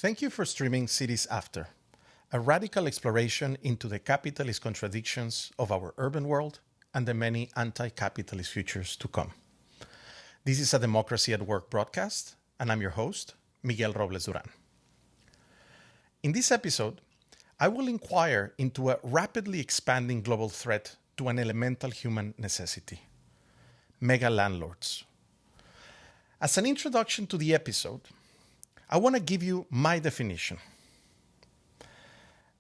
Thank you for streaming Cities After, a radical exploration into the capitalist contradictions of our urban world and the many anti-capitalist futures to come. This is a Democracy at Work broadcast, and I'm your host, Miguel Robles-Duran. In this episode, I will inquire into a rapidly expanding global threat to an elemental human necessity: mega-landlords. As an introduction to the episode, I want to give you my definition.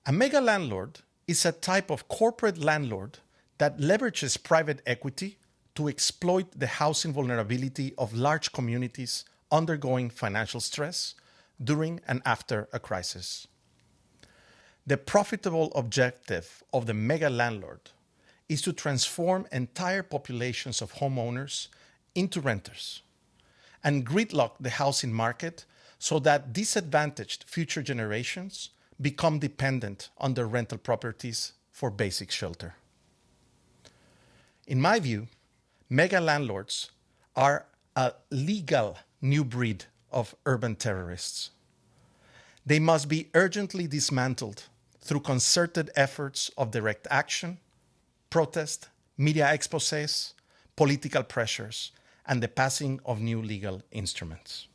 A mega-landlord is a type of corporate landlord that leverages private equity to exploit the housing vulnerability of large communities undergoing financial stress during and after a crisis. The profitable objective of the mega-landlord is to transform entire populations of homeowners into renters and gridlock the housing market so that disadvantaged future generations become dependent on their rental properties for basic shelter. In my view, mega-landlords are a legal new breed of urban terrorists. They must be urgently dismantled through concerted efforts of direct action, protest, media exposés, political pressures, and the passing of new legal instruments.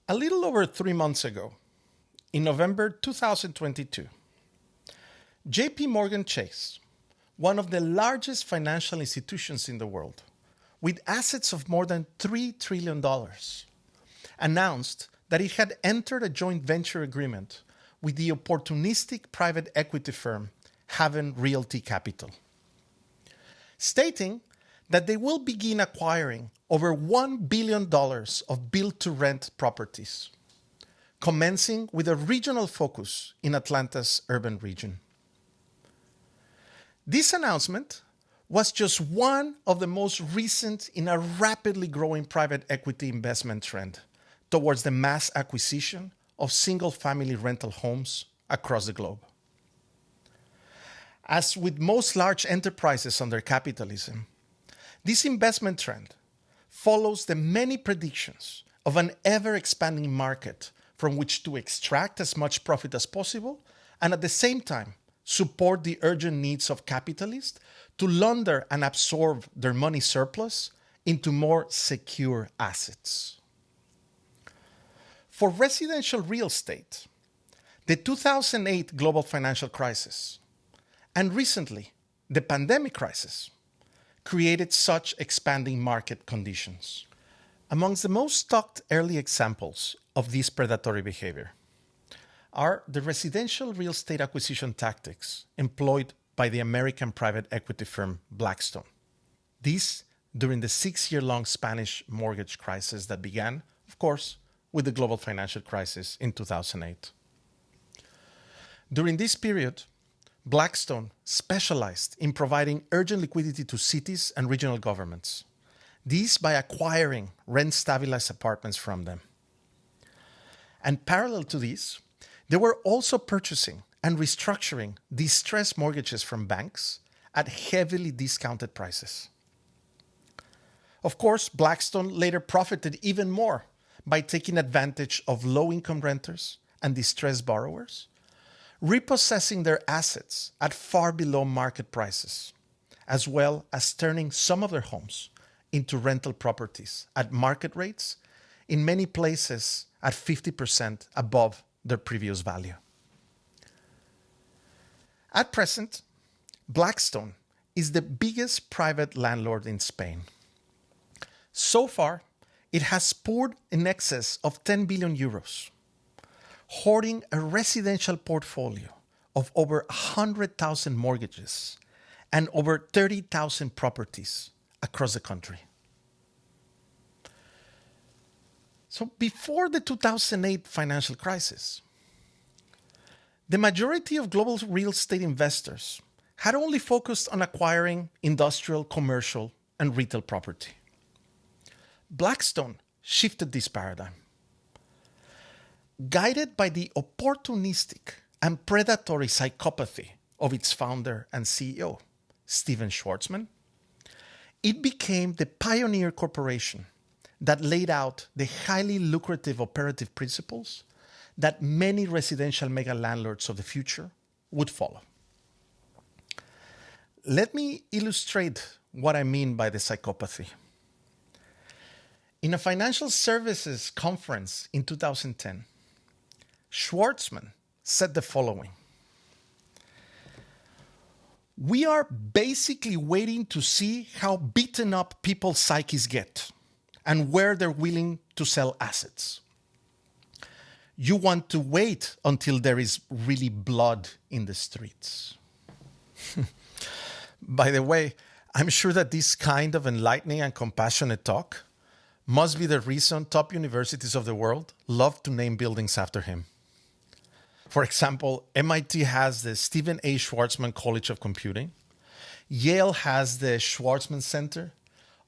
A little over 3 months ago, in November 2022, JP Morgan Chase, one of the largest financial institutions in the world, with assets of more than $3 trillion, announced that it had entered a joint venture agreement with the opportunistic private equity firm Haven Realty Capital, stating that they will begin acquiring over $1 billion of build-to-rent properties, commencing with a regional focus in Atlanta's urban region. This announcement was just one of the most recent in a rapidly growing private equity investment trend towards the mass acquisition of single-family rental homes across the globe. As with most large enterprises under capitalism, this investment trend follows the many predictions of an ever-expanding market from which to extract as much profit as possible and at the same time support the urgent needs of capitalists to launder and absorb their money surplus into more secure assets. For residential real estate, the 2008 global financial crisis and recently the pandemic crisis created such expanding market conditions. Amongst the most talked early examples of this predatory behavior are the residential real estate acquisition tactics employed by the American private equity firm Blackstone. This during the 6-year-long Spanish mortgage crisis that began, of course, with the global financial crisis in 2008. During this period, Blackstone specialized in providing urgent liquidity to cities and regional governments, this by acquiring rent-stabilized apartments from them. And parallel to this, they were also purchasing and restructuring distressed mortgages from banks at heavily discounted prices. Of course, Blackstone later profited even more by taking advantage of low-income renters and distressed borrowers, repossessing their assets at far below market prices, as well as turning some of their homes into rental properties at market rates, in many places at 50% above their previous value. At present, Blackstone is the biggest private landlord in Spain. So far, it has poured in excess of 10 billion euros, hoarding a residential portfolio of over 100,000 mortgages and over 30,000 properties across the country. So before the 2008 financial crisis, the majority of global real estate investors had only focused on acquiring industrial, commercial, and retail property. Blackstone shifted this paradigm. Guided by the opportunistic and predatory psychopathy of its founder and CEO, Stephen Schwarzman, it became the pioneer corporation that laid out the highly lucrative operative principles that many residential mega landlords of the future would follow. Let me illustrate what I mean by the psychopathy. In a financial services conference in 2010, Schwarzman said the following: "We are basically waiting to see how beaten up people's psyches get and where they're willing to sell assets. You want to wait until there is really blood in the streets." By the way, I'm sure that this kind of enlightening and compassionate talk must be the reason top universities of the world love to name buildings after him. For example, MIT has the Stephen A. Schwarzman College of Computing. Yale has the Schwarzman Center.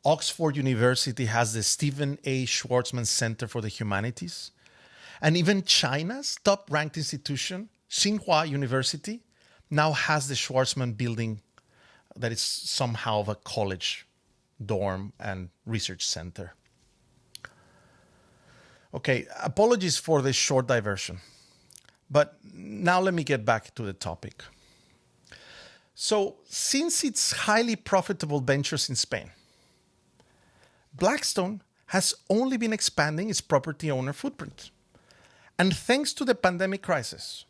Oxford University has the Stephen A. Schwarzman Center for the Humanities. And even China's top-ranked institution, Tsinghua University, now has the Schwarzman building that is somehow of a college, dorm, and research center. Okay, apologies for this short diversion. But now let me get back to the topic. So, since its highly profitable ventures in Spain, Blackstone has only been expanding its property owner footprint. And thanks to the pandemic crisis,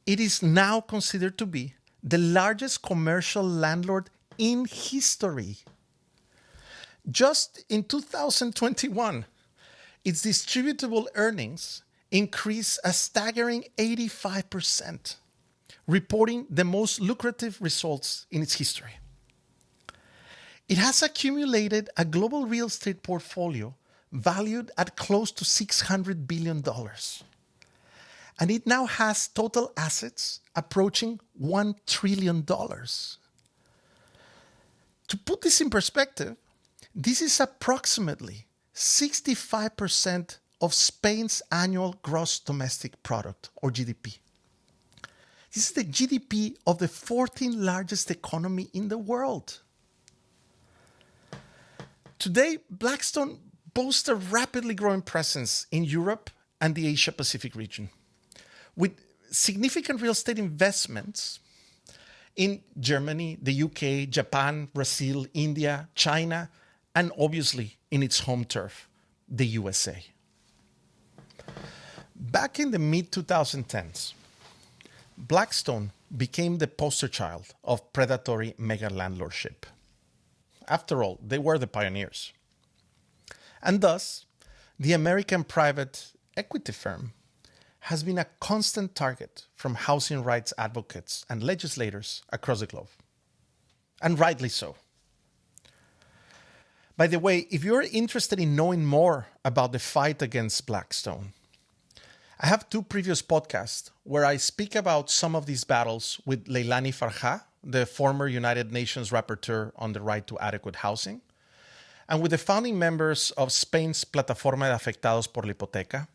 it is now considered to be the largest commercial landlord in history. Just in 2021, its distributable earnings increased a staggering 85%, reporting the most lucrative results in its history. It has accumulated a global real estate portfolio valued at close to $600 billion. And it now has total assets approaching $1 trillion. To put this in perspective, this is approximately 65% of Spain's annual gross domestic product, or GDP. This is the GDP of the 14th largest economy in the world. Today, Blackstone boasts a rapidly growing presence in Europe and the Asia-Pacific region, with significant real estate investments in Germany, the UK, Japan, Brazil, India, China, and obviously in its home turf, the USA. Back in the mid-2010s, Blackstone became the poster child of predatory mega-landlordship. After all, they were the pioneers. And thus, the American private equity firm has been a constant target from housing rights advocates and legislators across the globe. And rightly so. By the way, if you're interested in knowing more about the fight against Blackstone, I have 2 previous podcasts where I speak about some of these battles with Leilani Farha, the former United Nations Rapporteur on the right to adequate housing, and with the founding members of Spain's Plataforma de Afectados por la Hipoteca,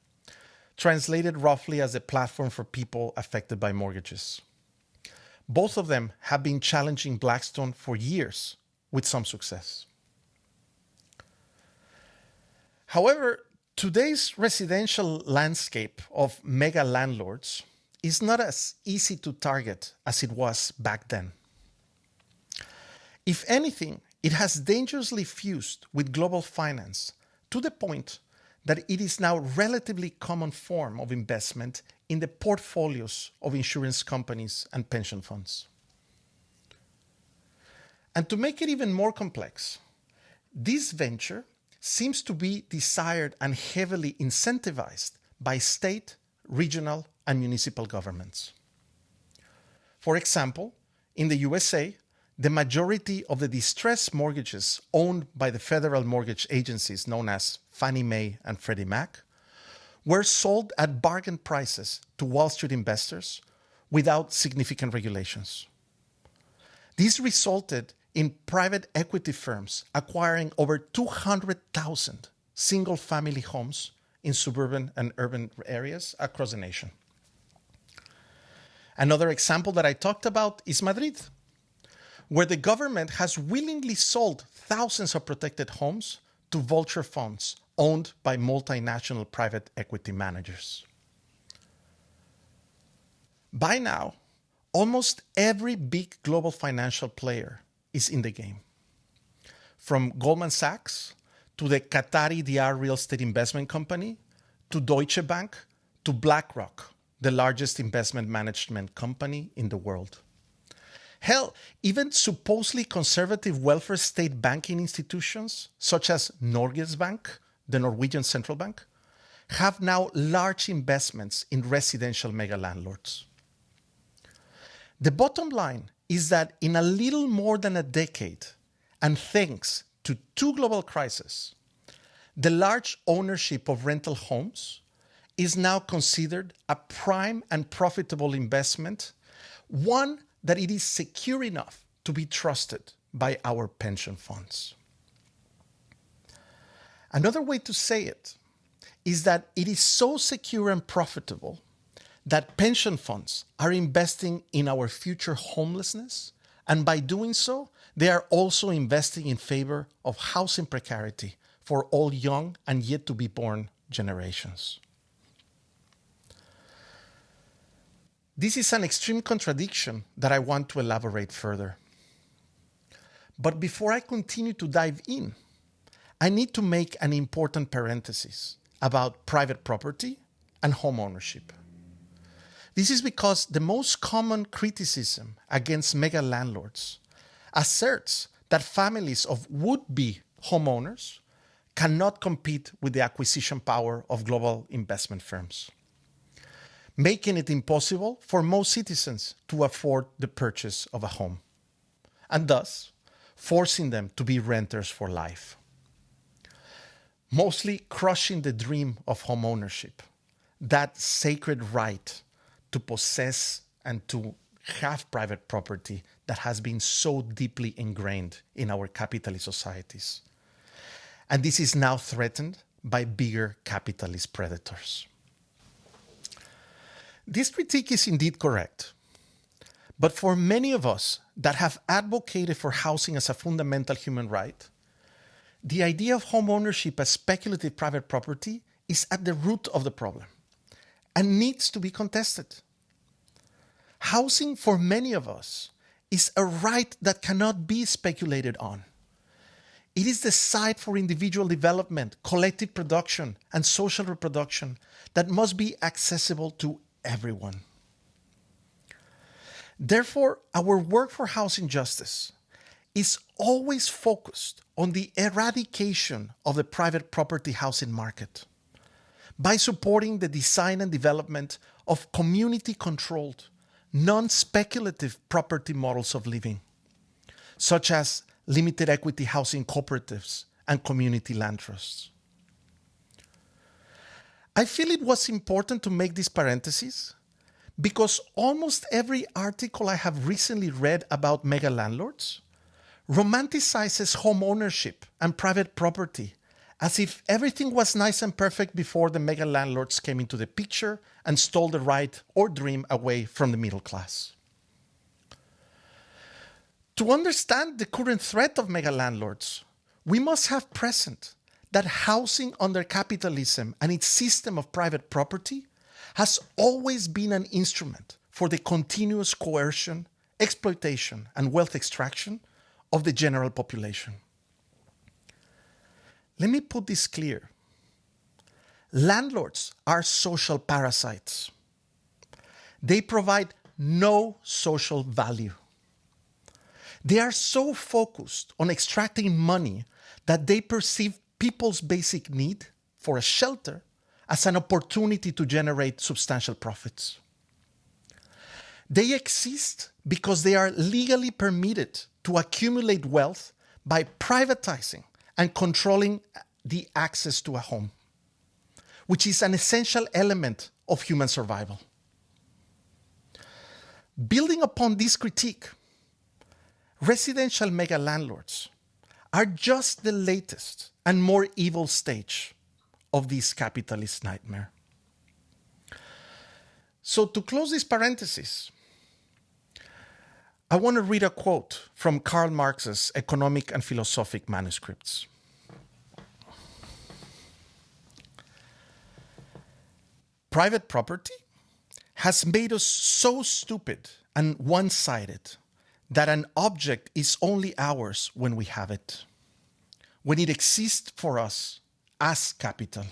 translated roughly as a platform for people affected by mortgages. Both of them have been challenging Blackstone for years with some success. However, today's residential landscape of mega landlords is not as easy to target as it was back then. If anything, it has dangerously fused with global finance to the point that it is now a relatively common form of investment in the portfolios of insurance companies and pension funds. And to make it even more complex, this venture seems to be desired and heavily incentivized by state, regional, and municipal governments. For example, in the USA, the majority of the distressed mortgages owned by the federal mortgage agencies known as Fannie Mae and Freddie Mac were sold at bargain prices to Wall Street investors without significant regulations. This resulted in private equity firms acquiring over 200,000 single-family homes in suburban and urban areas across the nation. Another example that I talked about is Madrid, where the government has willingly sold thousands of protected homes to vulture funds owned by multinational private equity managers. By now, almost every big global financial player is in the game. From Goldman Sachs to the Qatari DR Real Estate Investment Company to Deutsche Bank to BlackRock, the largest investment management company in the world. Hell, even supposedly conservative welfare state banking institutions, such as Norges Bank, the Norwegian central bank, have now large investments in residential mega-landlords. The bottom line is that in a little more than a decade, and thanks to two global crises, the large ownership of rental homes is now considered a prime and profitable investment, one that it is secure enough to be trusted by our pension funds. Another way to say it is that it is so secure and profitable that pension funds are investing in our future homelessness, and by doing so, they are also investing in favor of housing precarity for all young and yet to be born generations. This is an extreme contradiction that I want to elaborate further. But before I continue to dive in, I need to make an important parenthesis about private property and home ownership. This is because the most common criticism against mega landlords asserts that families of would-be homeowners cannot compete with the acquisition power of global investment firms, making it impossible for most citizens to afford the purchase of a home, and thus forcing them to be renters for life, mostly crushing the dream of homeownership, that sacred right to possess and to have private property that has been so deeply ingrained in our capitalist societies. And this is now threatened by bigger capitalist predators. This critique is indeed correct. But for many of us that have advocated for housing as a fundamental human right, the idea of home ownership as speculative private property is at the root of the problem and needs to be contested. Housing for many of us is a right that cannot be speculated on. It is the site for individual development, collective production, and social reproduction that must be accessible to everyone. Therefore, our work for housing justice is always focused on the eradication of the private property housing market by supporting the design and development of community-controlled, non-speculative property models of living, such as limited equity housing cooperatives and community land trusts. I feel it was important to make this parenthesis because almost every article I have recently read about mega landlords romanticizes home ownership and private property as if everything was nice and perfect before the mega landlords came into the picture and stole the right or dream away from the middle class. To understand the current threat of mega landlords, we must have present that housing under capitalism and its system of private property has always been an instrument for the continuous coercion, exploitation, and wealth extraction of the general population. Let me put this clear. Landlords are social parasites. They provide no social value. They are so focused on extracting money that they perceive people's basic need for a shelter as an opportunity to generate substantial profits. They exist because they are legally permitted to accumulate wealth by privatizing and controlling the access to a home, which is an essential element of human survival. Building upon this critique, residential mega-landlords are just the latest and more evil stage of this capitalist nightmare. So to close this parenthesis, I want to read a quote from Karl Marx's economic and philosophic manuscripts. Private property has made us so stupid and one-sided that an object is only ours when we have it, when it exists for us as capital,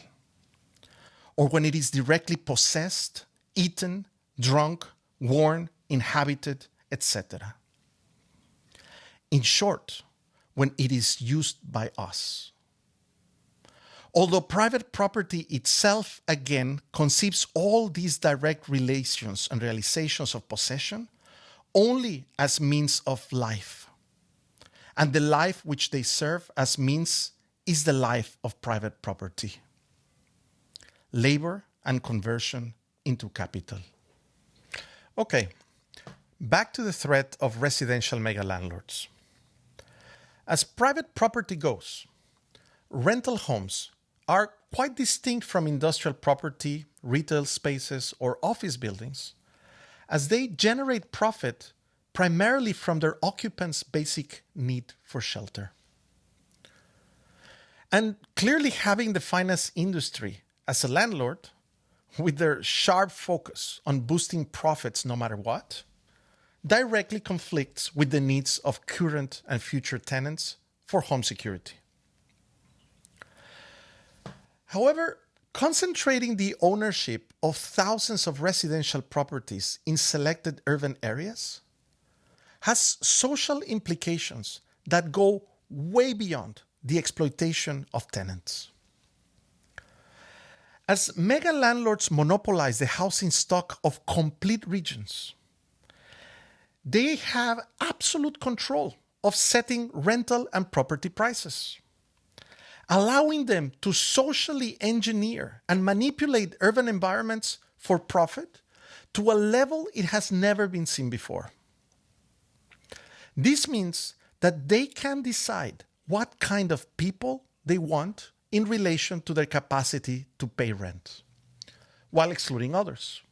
or when it is directly possessed, eaten, drunk, worn, inhabited, etc. In short, when it is used by us. Although private property itself, again, conceives all these direct relations and realizations of possession only as means of life. And the life which they serve as means is the life of private property. Labor and conversion into capital. Okay, back to the threat of residential mega-landlords. As private property goes, rental homes are quite distinct from industrial property, retail spaces, or office buildings, as they generate profit primarily from their occupants' basic need for shelter. And clearly having the finance industry as a landlord, with their sharp focus on boosting profits no matter what, directly conflicts with the needs of current and future tenants for home security. However, concentrating the ownership of thousands of residential properties in selected urban areas has social implications that go way beyond the exploitation of tenants. As mega landlords monopolize the housing stock of complete regions, they have absolute control of setting rental and property prices, allowing them to socially engineer and manipulate urban environments for profit to a level it has never been seen before. This means that they can decide what kind of people they want in relation to their capacity to pay rent, while excluding others.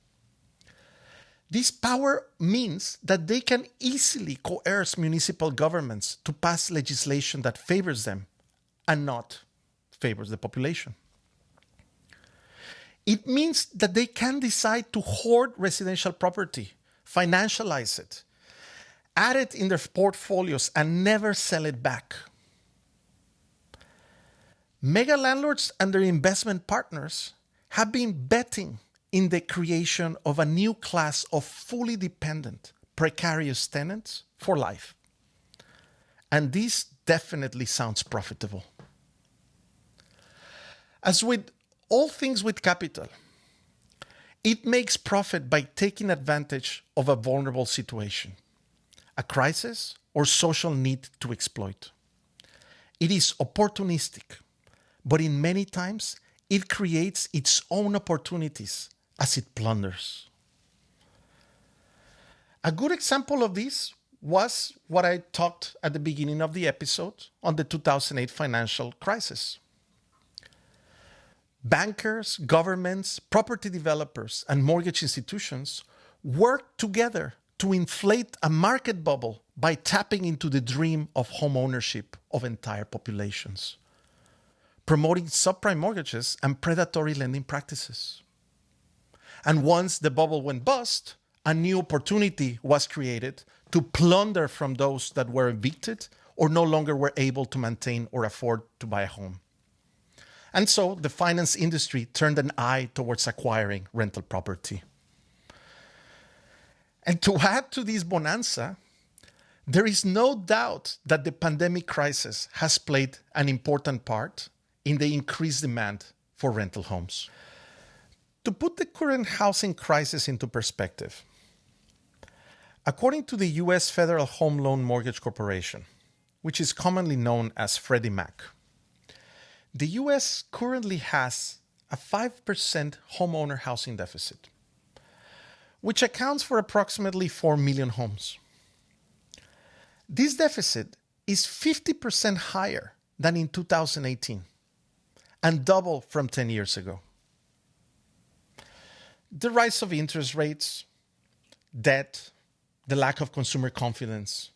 This power means that they can easily coerce municipal governments to pass legislation that favors them and not favors the population. It means that they can decide to hoard residential property, financialize it, add it in their portfolios, and never sell it back. Mega landlords and their investment partners have been betting in the creation of a new class of fully dependent, precarious tenants for life. And this definitely sounds profitable. As with all things with capital, it makes profit by taking advantage of a vulnerable situation, a crisis, or social need to exploit. It is opportunistic, but in many times, it creates its own opportunities as it plunders. A good example of this was what I talked at the beginning of the episode on the 2008 financial crisis. Bankers, governments, property developers, and mortgage institutions worked together to inflate a market bubble by tapping into the dream of home ownership of entire populations, promoting subprime mortgages and predatory lending practices. And once the bubble went bust, a new opportunity was created to plunder from those that were evicted or no longer were able to maintain or afford to buy a home. And so the finance industry turned an eye towards acquiring rental property. And to add to this bonanza, there is no doubt that the pandemic crisis has played an important part in the increased demand for rental homes. To put the current housing crisis into perspective, According to the U.S. Federal Home Loan Mortgage Corporation, which is commonly known as Freddie Mac, the U.S. currently has a 5% homeowner housing deficit, which accounts for approximately 4 million homes. This deficit is 50% higher than in 2018 and double from 10 years ago. The rise of interest rates, debt, the lack of consumer confidence,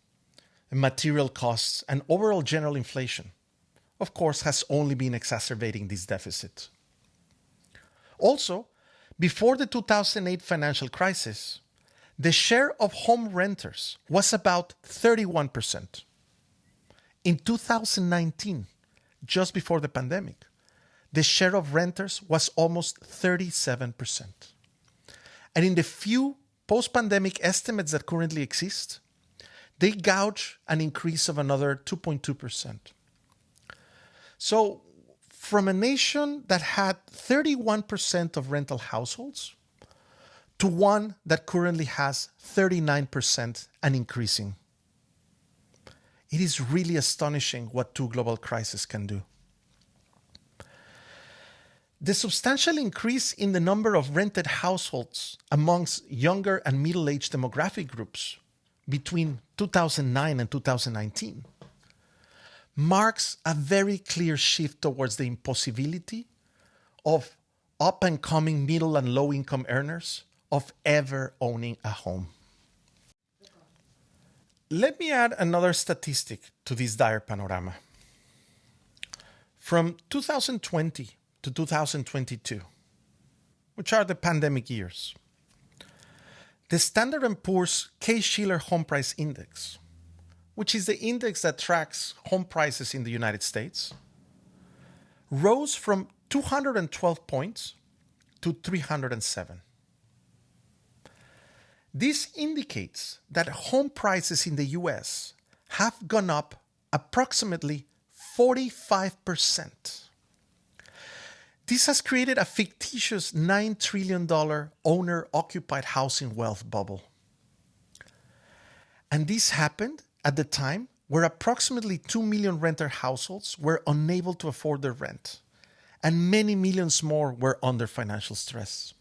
material costs, and overall general inflation, of course, has only been exacerbating this deficit. Also, before the 2008 financial crisis, the share of home renters was about 31%. In 2019, just before the pandemic, the share of renters was almost 37%. And in the few post-pandemic estimates that currently exist, they gauge an increase of another 2.2%. So from a nation that had 31% of rental households to one that currently has 39% and increasing. It is really astonishing what two global crises can do. The substantial increase in the number of rented households amongst younger and middle-aged demographic groups between 2009 and 2019 marks a very clear shift towards the impossibility of up-and-coming middle and low-income earners of ever owning a home. Let me add another statistic to this dire panorama. From 2020 to 2022, which are the pandemic years, the Standard & Poor's Case-Shiller Home Price Index, which is the index that tracks home prices in the United States, rose from 212 points to 307. This indicates that home prices in the US have gone up approximately 45%. This has created a fictitious $9 trillion owner-occupied housing wealth bubble. And this happened at the time where approximately 2 million renter households were unable to afford their rent, and many millions more were under financial stress.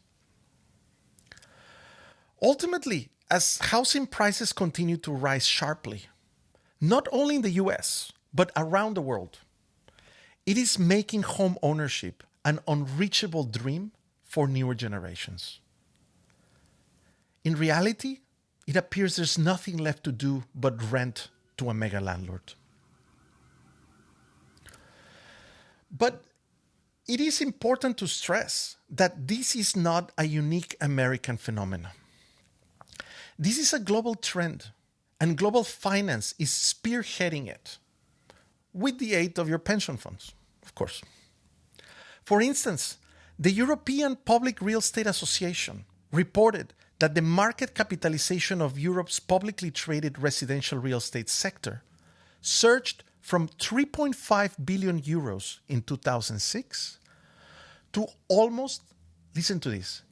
Ultimately, as housing prices continue to rise sharply, not only in the US, but around the world, it is making home ownership an unreachable dream for newer generations. In reality, it appears there's nothing left to do but rent to a mega landlord. But it is important to stress that this is not a unique American phenomenon. This is a global trend, and global finance is spearheading it, with the aid of your pension funds, of course. For instance, the European Public Real Estate Association reported that the market capitalization of Europe's publicly traded residential real estate sector surged from 3.5 billion euros in 2006 to almost, listen to this,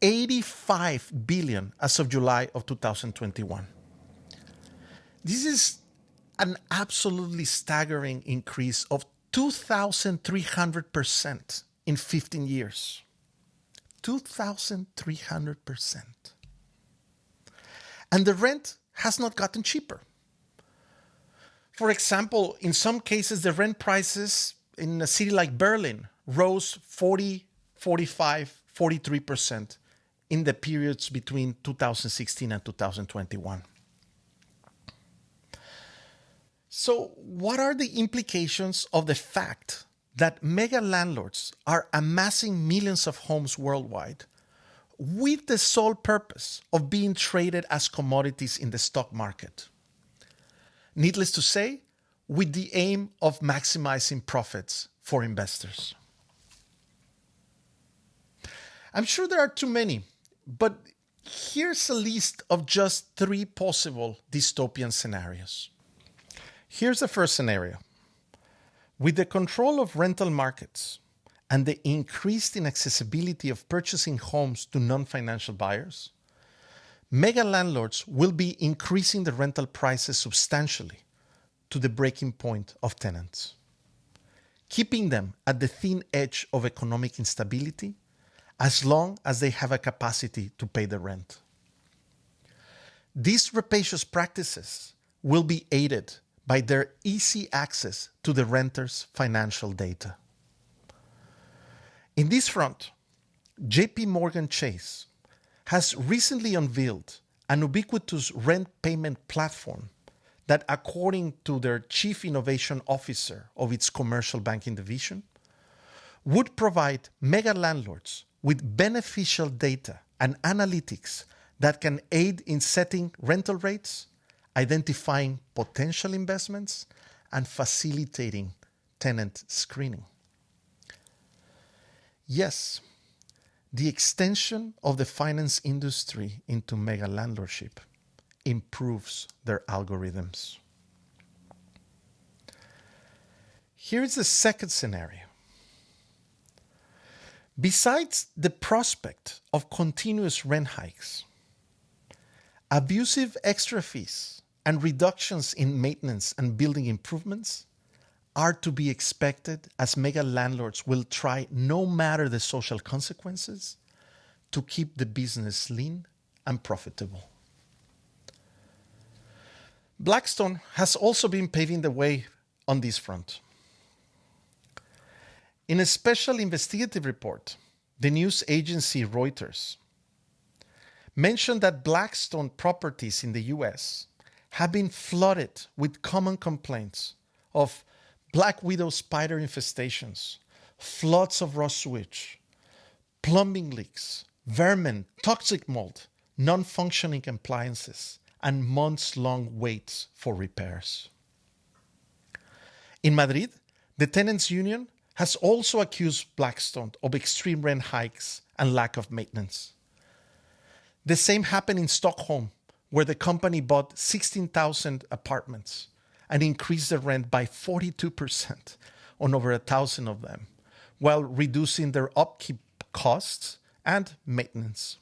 85 billion as of July of 2021. This is an absolutely staggering increase of 2,300% in 15 years. 2,300%. And the rent has not gotten cheaper. For example, in some cases, the rent prices in a city like Berlin rose 40, 45, 43% in the periods between 2016 and 2021. So, what are the implications of the fact that mega landlords are amassing millions of homes worldwide with the sole purpose of being traded as commodities in the stock market? Needless to say, with the aim of maximizing profits for investors. I'm sure there are too many, but here's a list of just 3 possible dystopian scenarios. Here's the first scenario. With the control of rental markets and the increased inaccessibility of purchasing homes to non-financial buyers, mega landlords will be increasing the rental prices substantially to the breaking point of tenants, keeping them at the thin edge of economic instability as long as they have a capacity to pay the rent. These rapacious practices will be aided by their easy access to the renter's financial data. In this front, JP Morgan Chase has recently unveiled an ubiquitous rent payment platform that, according to their chief innovation officer of its commercial banking division, would provide mega landlords with beneficial data and analytics that can aid in setting rental rates, identifying potential investments, and facilitating tenant screening. Yes, the extension of the finance industry into mega landlordship improves their algorithms. Here is the second scenario. Besides the prospect of continuous rent hikes, abusive extra fees and reductions in maintenance and building improvements are to be expected, as mega landlords will try, no matter the social consequences, to keep the business lean and profitable. Blackstone has also been paving the way on this front. In a special investigative report, the news agency Reuters mentioned that Blackstone properties in the US have been flooded with common complaints of black widow spider infestations, floods of raw sewage, plumbing leaks, vermin, toxic mold, non-functioning appliances, and months-long waits for repairs. In Madrid, the tenants' union has also accused Blackstone of extreme rent hikes and lack of maintenance. The same happened in Stockholm, where the company bought 16,000 apartments and increased the rent by 42% on over 1,000 of them, while reducing their upkeep costs and maintenance.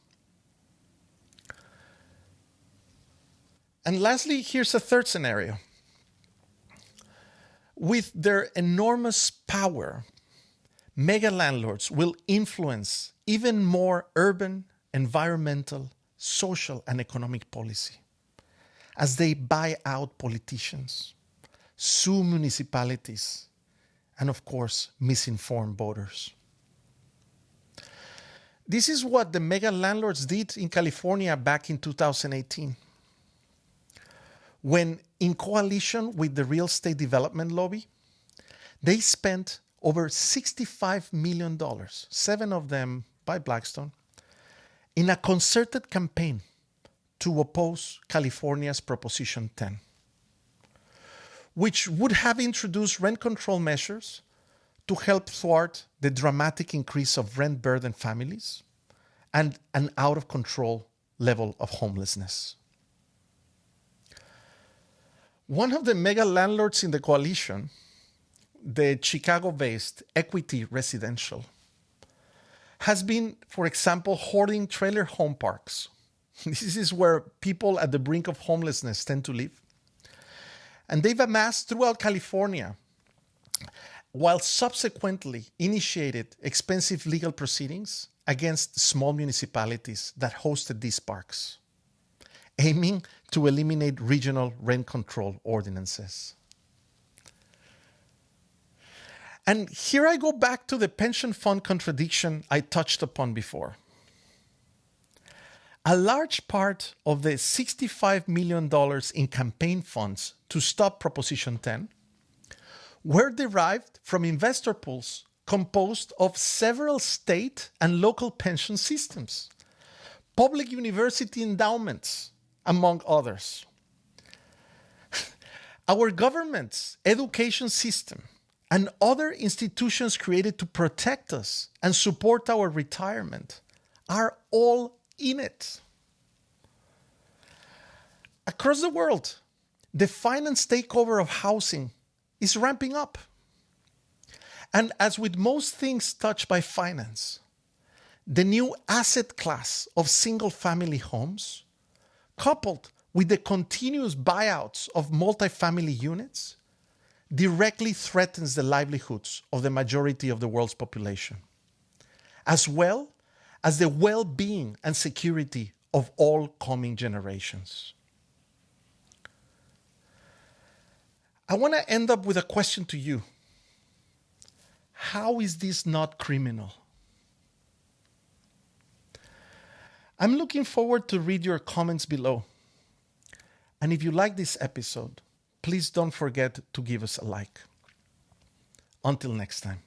And lastly, here's a third scenario. With their enormous power, mega landlords will influence even more urban, environmental, social, and economic policy as they buy out politicians, sue municipalities, and of course, misinform voters. This is what the mega landlords did in California back in 2018, when, in coalition with the real estate development lobby, they spent over $65 million, 7 of them by Blackstone, in a concerted campaign to oppose California's Proposition 10, which would have introduced rent control measures to help thwart the dramatic increase of rent-burdened families and an out-of-control level of homelessness. One of the mega landlords in the coalition, the Chicago-based Equity Residential, has been, for example, hoarding trailer home parks. This is where people at the brink of homelessness tend to live. And they've amassed throughout California, while subsequently initiated expensive legal proceedings against small municipalities that hosted these parks, aiming to eliminate regional rent control ordinances. And here I go back to the pension fund contradiction I touched upon before. A large part of the $65 million in campaign funds to stop Proposition 10 were derived from investor pools composed of several state and local pension systems, public university endowments, among others. Our government's education system and other institutions created to protect us and support our retirement are all in it. Across the world, the finance takeover of housing is ramping up. And as with most things touched by finance, the new asset class of single-family homes coupled with the continuous buyouts of multifamily units, directly threatens the livelihoods of the majority of the world's population, as well as the well-being and security of all coming generations. I want to end up with a question to you. How is this not criminal? I'm looking forward to read your comments below. And if you like this episode, please don't forget to give us a like. Until next time.